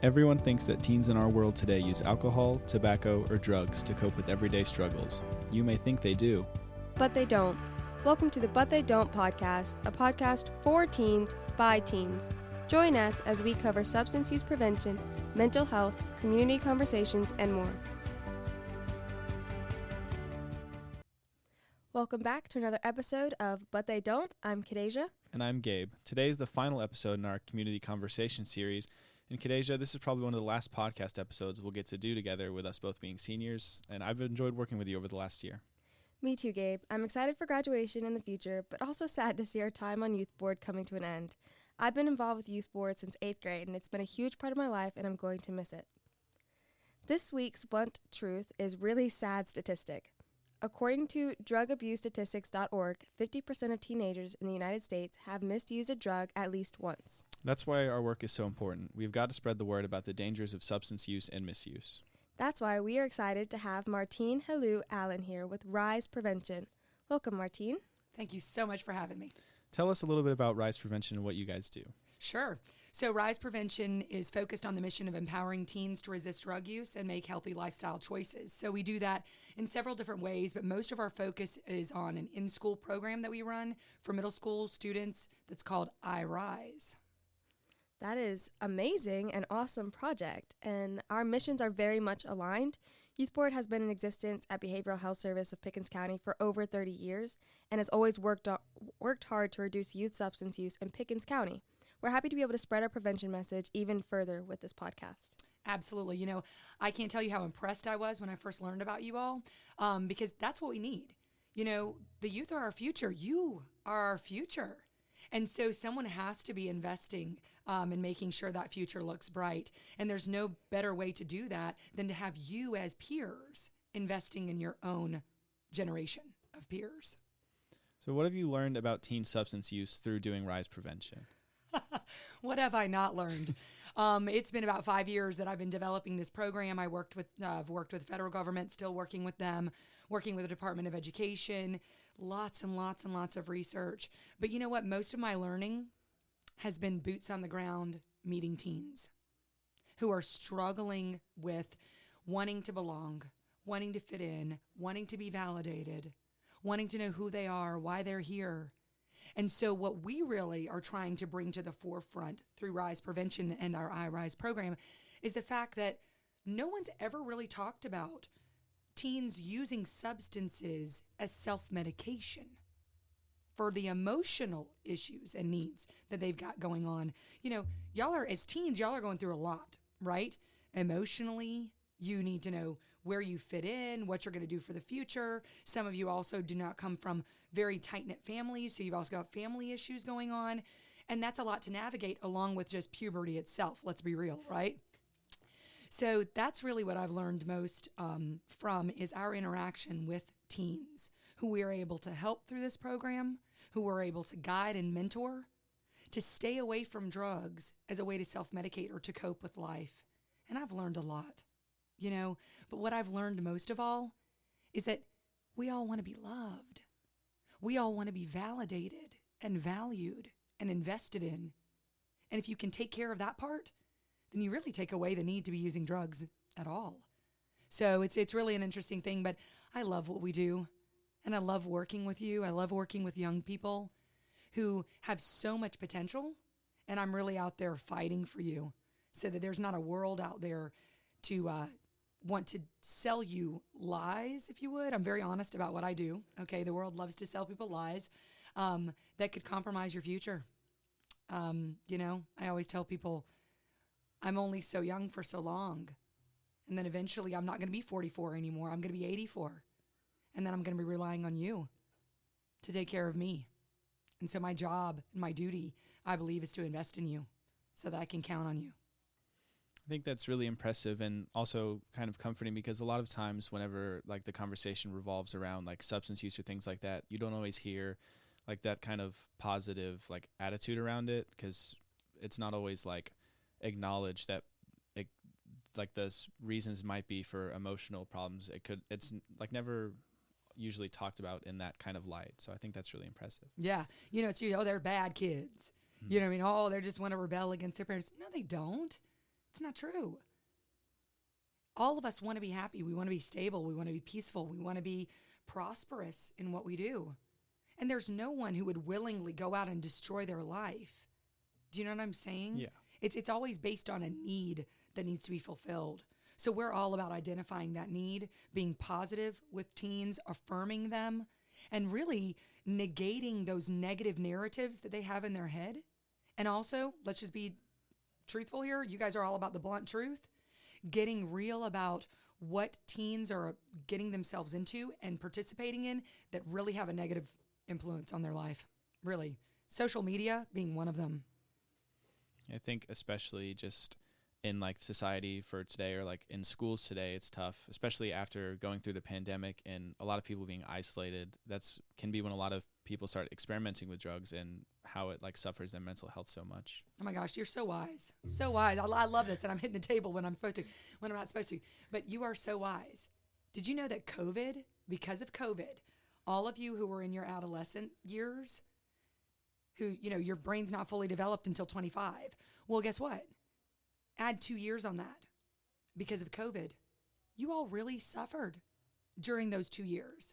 Everyone thinks that teens in our world today use alcohol, tobacco, or drugs to cope with everyday struggles. You may think they do. But they don't. Welcome to the But They Don't podcast, a podcast for teens, by teens. Join us as we cover substance use prevention, mental health, community conversations, and more. Welcome back to another episode of But They Don't. I'm Kadasia. And I'm Gabe. Today is the final episode in our community conversation series. And Kadasia, this is probably one of the last podcast episodes we'll get to do together with us both being seniors, and I've enjoyed working with you over the last year. Me too, Gabe. I'm excited for graduation in the future, but also sad to see our time on Youth Board coming to an end. I've been involved with Youth Board since 8th grade, and it's been a huge part of my life, and I'm going to miss it. This week's blunt truth is really sad statistic. According to drugabusestatistics.org, 50% of teenagers in the United States have misused a drug at least once. That's why our work is so important. We've got to spread the word about the dangers of substance use and misuse. That's why we are excited to have Martine-Allen here with RIZE Prevention. Welcome, Martine. Thank you so much for having me. Tell us a little bit about RIZE Prevention and what you guys do. Sure. So RIZE Prevention is focused on the mission of empowering teens to resist drug use and make healthy lifestyle choices. So we do that in several different ways, but most of our focus is on an in-school program that we run for middle school students that's called RIZE. That is amazing and awesome project, and our missions are very much aligned. Youth Board has been in existence at Behavioral Health Service of Pickens County for over 30 years and has always worked hard to reduce youth substance use in Pickens County. We're happy to be able to spread our prevention message even further with this podcast. Absolutely. You know, I can't tell you how impressed I was when I first learned about you all, because that's what we need. You know, the youth are our future. You are our future. And so someone has to be investing in making sure that future looks bright. And there's no better way to do that than to have you as peers investing in your own generation of peers. So what have you learned about teen substance use through doing RIZE Prevention? What have I not learned? It's been about 5 years that I've been developing this program. I've worked with the federal government, still working with them, working with the Department of Education, lots and lots and lots of research. But you know what? Most of my learning has been boots on the ground, meeting teens who are struggling with wanting to belong, wanting to fit in, wanting to be validated, wanting to know who they are, why they're here. And so what we really are trying to bring to the forefront through RIZE Prevention and our RIZE program is the fact that no one's ever really talked about teens using substances as self-medication for the emotional issues and needs that they've got going on. You know, as teens, y'all are going through a lot, right? Emotionally, you need to know where you fit in, what you're going to do for the future. Some of you also do not come from very tight-knit families, so you've also got family issues going on. And that's a lot to navigate along with just puberty itself. Let's be real, right? So that's really what I've learned most from is our interaction with teens who we are able to help through this program, who we're able to guide and mentor to stay away from drugs as a way to self-medicate or to cope with life. And I've learned a lot. You know, but what I've learned most of all is that we all want to be loved. We all want to be validated and valued and invested in. And if you can take care of that part, then you really take away the need to be using drugs at all. So it's really an interesting thing, but I love what we do. And I love working with you. I love working with young people who have so much potential. And I'm really out there fighting for you so that there's not a world out there to want to sell you lies, if you would. I'm very honest about what I do. Okay, the world loves to sell people lies that could compromise your future. You know, I always tell people I'm only so young for so long. And then eventually I'm not going to be 44 anymore. I'm going to be 84. And then I'm going to be relying on you to take care of me. And so my job and my duty, I believe, is to invest in you so that I can count on you. I think that's really impressive and also kind of comforting because a lot of times whenever like the conversation revolves around like substance use or things like that, you don't always hear like that kind of positive like attitude around it because it's not always like acknowledged that it, like the reasons might be for emotional problems. It's like never usually talked about in that kind of light. So I think that's really impressive. Yeah. You know, they're bad kids. Mm-hmm. You know what I mean? Oh, they just want to rebel against their parents. No, they don't. It's not true. All of us want to be happy. We want to be stable. We want to be peaceful. We want to be prosperous in what we do. And there's no one who would willingly go out and destroy their life. Do you know what I'm saying? Yeah. It's always based on a need that needs to be fulfilled. So we're all about identifying that need, being positive with teens, affirming them, and really negating those negative narratives that they have in their head. And also, let's just be truthful here. You guys are all about the blunt truth. Getting real about what teens are getting themselves into and participating in that really have a negative influence on their life. Really. Social media being one of them. I think especially just in like society for today, or like in schools today, it's tough, especially after going through the pandemic and a lot of people being isolated. That's can be when a lot of people start experimenting with drugs and how it like suffers their mental health so much. Oh my gosh, you're so wise. So wise. I love this, and I'm hitting the table when I'm not supposed to. But you are so wise. Did you know that because of COVID, all of you who were in your adolescent years, who, your brain's not fully developed until 25. Well, guess what? Add 2 years on that. Because of COVID, you all really suffered during those 2 years.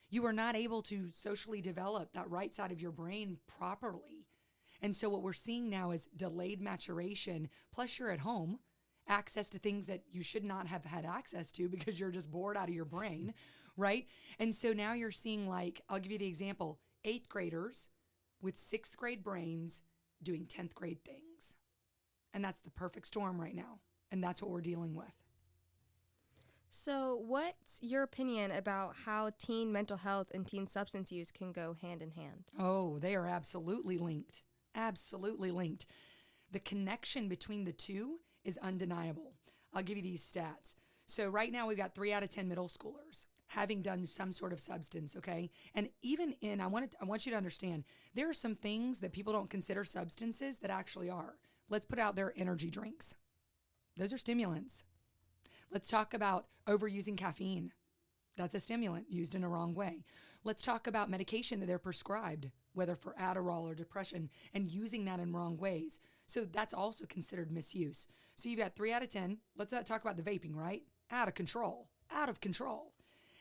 You were not able to socially develop that right side of your brain properly. And so what we're seeing now is delayed maturation, plus you're at home, access to things that you should not have had access to because you're just bored out of your brain, right? And so now you're seeing, like, I'll give you the example, 8th graders with 6th grade brains doing 10th grade things. And that's the perfect storm right now. And that's what we're dealing with. So what's your opinion about how teen mental health and teen substance use can go hand in hand? Oh, they are absolutely linked. Absolutely linked. The connection between the two is undeniable. I'll give you these stats. So right now we've got 3 out of 10 middle schoolers having done some sort of substance, okay? And even I want you to understand, there are some things that people don't consider substances that actually are. Let's put out their energy drinks. Those are stimulants. Let's talk about overusing caffeine. That's a stimulant used in a wrong way. Let's talk about medication that they're prescribed, whether for Adderall or depression, and using that in wrong ways. So that's also considered misuse. So you've got 3 out of 10. Let's not talk about the vaping, right? Out of control.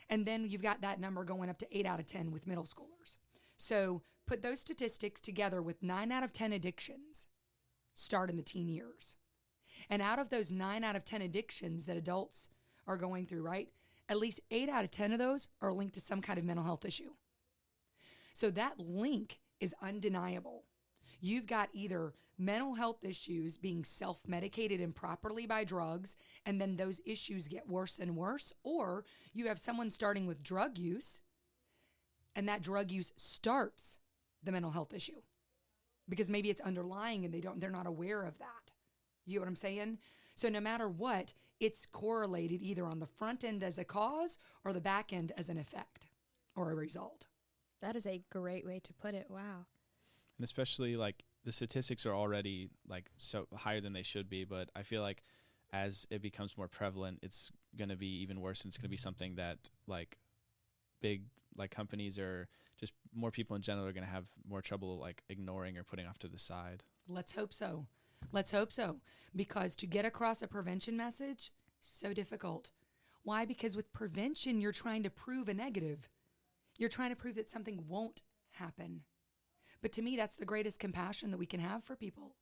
And then you've got that number going up to 8 out of 10 with middle schoolers. So put those statistics together with 9 out of 10 addictions start in the teen years. And out of those 9 out of 10 addictions that adults are going through, right, at least 8 out of 10 of those are linked to some kind of mental health issue. So that link is undeniable. You've got either mental health issues being self-medicated improperly by drugs, and then those issues get worse and worse, or you have someone starting with drug use, and that drug use starts the mental health issue because maybe it's underlying and they're not aware of that. You know what I'm saying? So no matter what, it's correlated either on the front end as a cause or the back end as an effect or a result. That is a great way to put it. Wow. And especially like the statistics are already like so higher than they should be, but I feel like as it becomes more prevalent, it's going to be even worse, and it's going to be something that like big like companies or just more people in general are going to have more trouble like ignoring or putting off to the side. Let's hope so. Let's hope so. Because to get across a prevention message, so difficult. Why? Because with prevention, you're trying to prove a negative. You're trying to prove that something won't happen. But to me, that's the greatest compassion that we can have for people,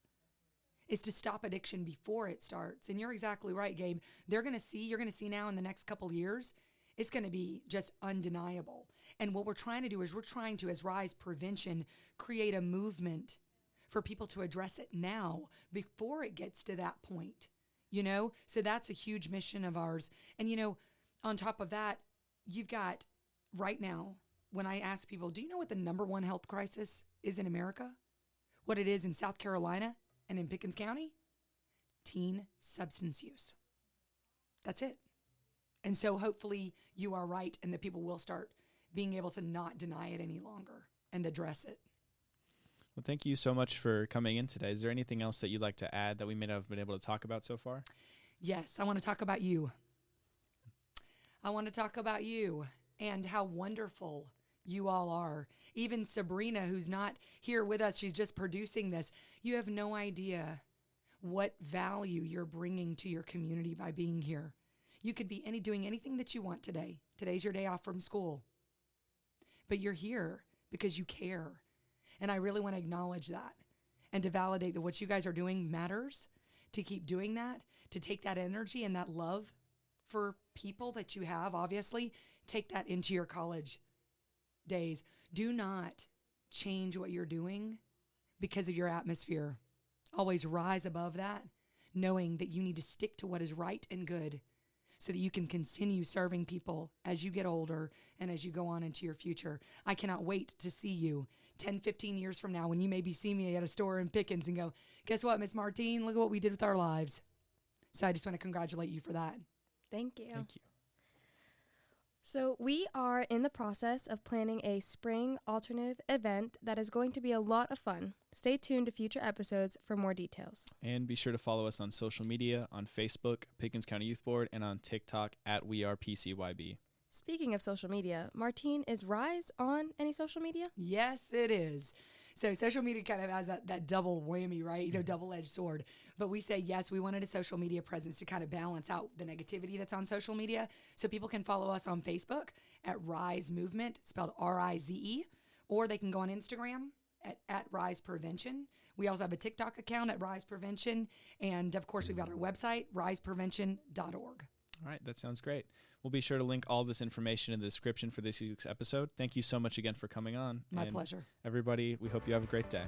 is to stop addiction before it starts. And you're exactly right, Gabe. You're going to see now in the next couple of years, it's going to be just undeniable. And what we're trying to do is as RIZE Prevention, create a movement for people to address it now before it gets to that point, So that's a huge mission of ours. And, on top of that, you've got right now, when I ask people, do you know what the number one health crisis is in America? What it is in South Carolina and in Pickens County? Teen substance use. That's it. And so hopefully you are right and that people will start being able to not deny it any longer and address it. Well, thank you so much for coming in today. Is there anything else that you'd like to add that we may not have been able to talk about so far? Yes, I want to talk about you. I want to talk about you and how wonderful you all are. Even Sabrina, who's not here with us, she's just producing this. You have no idea what value you're bringing to your community by being here. You could be doing anything that you want today. Today's your day off from school. But you're here because you care. And I really want to acknowledge that and to validate that what you guys are doing matters, to keep doing that, to take that energy and that love for people that you have, obviously, take that into your college days. Do not change what you're doing because of your atmosphere. Always rise above that, knowing that you need to stick to what is right and good so that you can continue serving people as you get older and as you go on into your future. I cannot wait to see you 10, 15 years from now when you maybe see me at a store in Pickens and go, guess what, Miss Martine, look at what we did with our lives. So I just want to congratulate you for that. Thank you. Thank you. So we are in the process of planning a spring alternative event that is going to be a lot of fun. Stay tuned to future episodes for more details. And be sure to follow us on social media, on Facebook, Pickens County Youth Board, and on TikTok at WeArePCYB. Speaking of social media, Martine, is RIZE on any social media? Yes, it is. So social media kind of has that double whammy, right? Double-edged sword. But we say, yes, we wanted a social media presence to kind of balance out the negativity that's on social media. So people can follow us on Facebook at RIZE Movement, spelled RIZE, or they can go on Instagram at RIZE Prevention. We also have a TikTok account at RIZE Prevention. And, of course, we've got our website, rizeprevention.org. All right, that sounds great. We'll be sure to link all this information in the description for this week's episode. Thank you so much again for coming on. My pleasure. Everybody, we hope you have a great day.